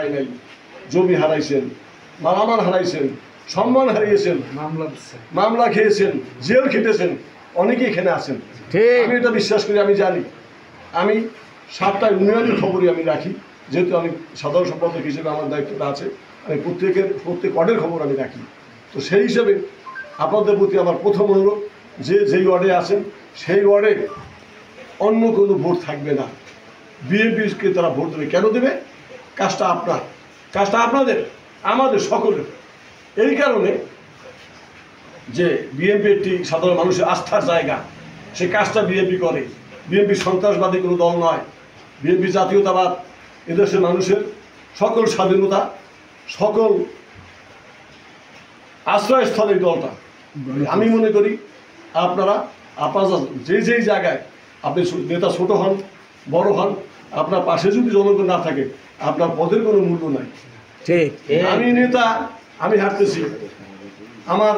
হয় নাই, জমি হারাইছেন, মালামাল হারাইছেন, সম্মান হারিয়েছেন, মামলা খেয়েছেন, জেল খেটেছেন, অনেকেই এখানে আছেন। আমি এটা বিশ্বাস করি, আমি জানি। আমি 7টা ইউনিয়নের খবরই আমি রাখি, যেহেতু আমি সাধারণ সম্পাদক হিসেবে আমার দায়িত্বটা আছে। আমি প্রত্যেক ওয়ার্ডের খবর আমি রাখি। তো সেই হিসেবে আপনাদের প্রতি আমার প্রথম অনুরোধ, যেই ওয়ার্ডে আছেন সেই ওয়ার্ডে অন্য কোনো ভোট থাকবে না। বিএনপিকে তারা ভোট দেবে। কেন দেবে? কাজটা আপনার, কাজটা আপনাদের, আমাদের সকলের। এই কারণে যে বিএনপি একটি সাধারণ মানুষের আস্থার জায়গা, সেই কাজটা বিএনপি করে। বিএনপি সন্ত্রাসবাদী কোনো দল নয়। বিএনপি জাতীয়তাবাদ, এদেশের মানুষের সকল স্বাধীনতা, সকল আশ্রয়স্থল এই দলটা। আমি মনে করি আপনারা যেই জায়গায় আপনি নেতা ছোট হন, বড় হন, আপনার পাশে যদি জনগণ না থাকে, আপনার পদের কোনো মূল্য নাই। আমি নেতা, আমি হাঁটতেছি, আমার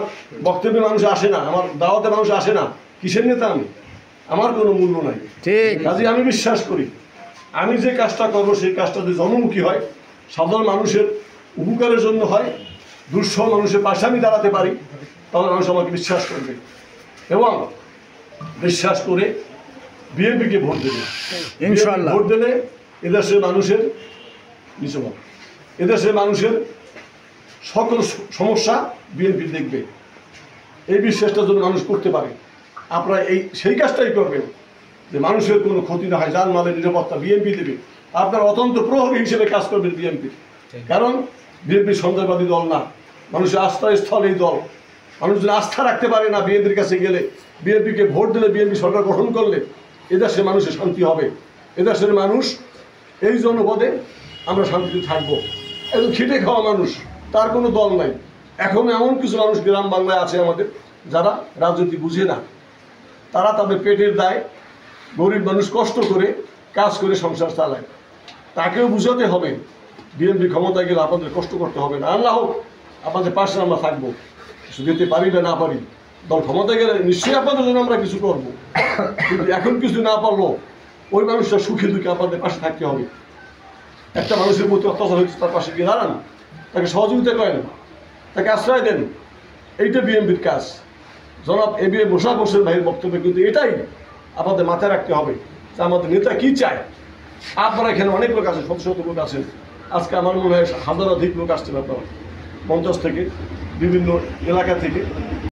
বক্তব্যে মানুষ আসে না, আমার দাওয়াতে মানুষ আসে না, কিসের নেতা আমি? আমার কোনো মূল্য নাই। কাজে আমি বিশ্বাস করি আমি যে কাজটা করবো সেই কাজটা যদি জনমুখী হয়, সাধারণ মানুষের উপকারের জন্য হয়, দুঃসহ মানুষের পাশে আমি দাঁড়াতে পারি, তাহলে মানুষ আমাকে বিশ্বাস করবে এবং বিশ্বাস করে বিএনপিকে ভোট দেবে। ইনশাআল্লাহ ভোট দিলে এদেশের মানুষের এদেশের মানুষের সকল সমস্যা বিএনপি দেখবে। এই বিশ্বাসটা যদি মানুষ করতে পারে, আপনারা সেই কাজটাই করবেন যে মানুষের কোনো ক্ষতি না হয়, জানমালের নিরাপত্তা বিএনপি দেবে। আপনার অতন্ত্র প্রহরী হিসেবে কাজ করবেন বিএনপি। কারণ বিএনপি সন্ত্রাসবাদী দল না, মানুষের আস্থাস্থল এই দল। মানুষ যদি আস্থা রাখতে পারে না বিএনপির কাছে গেলে, বিএনপিকে ভোট দিলে, বিএনপি সরকার গঠন করলে এদেশের মানুষের শান্তি হবে। এদেশের মানুষ এই জনপদে আমরা শান্তিতে থাকবো। একদম খেটে খাওয়া মানুষ, তার কোনো দল নাই। এখন এমন কিছু মানুষ গ্রাম বাংলায় আছে আমাদের, যারা রাজনীতি বুঝে না। তারা তাদের পেটের দায়, গরিব মানুষ কষ্ট করে কাজ করে সংসার চালায়। তাকেও বুঝাতে হবে বিএনপি ক্ষমতায় গেলে আপনাদের কষ্ট করতে হবে না। আল্লাহ হোক, আপনাদের পাশে আমরা থাকবো। কিছু দিতে পারি বা না পারি, দল ক্ষমতায় গেলে নিশ্চয়ই আপনাদের জন্য আমরা কিছু করবো। কিন্তু এখন কিছু না পারলেও ওই মানুষটা সুখে দুঃখে আপনাদের পাশে থাকতে হবে। একটা মানুষের প্রতি অত্যাচার হয়েছে, তার পাশে গিয়ে দাঁড়ান, তাকে সহযোগিতা করেন, তাকে আশ্রয় দেন। এইটা বিএনপির কাজ। জনাব এ.বি.এ মোশাররফ হোসেন ভাইয়ের বক্তব্য কিন্তু এটাই আপনাদের মাথায় রাখতে হবে যে আমাদের নেতা কী চায়। আপনারা এখানে অনেক লোক আছেন, শত শত লোক আছেন। আজকে আমার মনে হয় হাজারাধিক লোক আসছেন আপনারা মঞ্চ থেকে, বিভিন্ন এলাকা থেকে।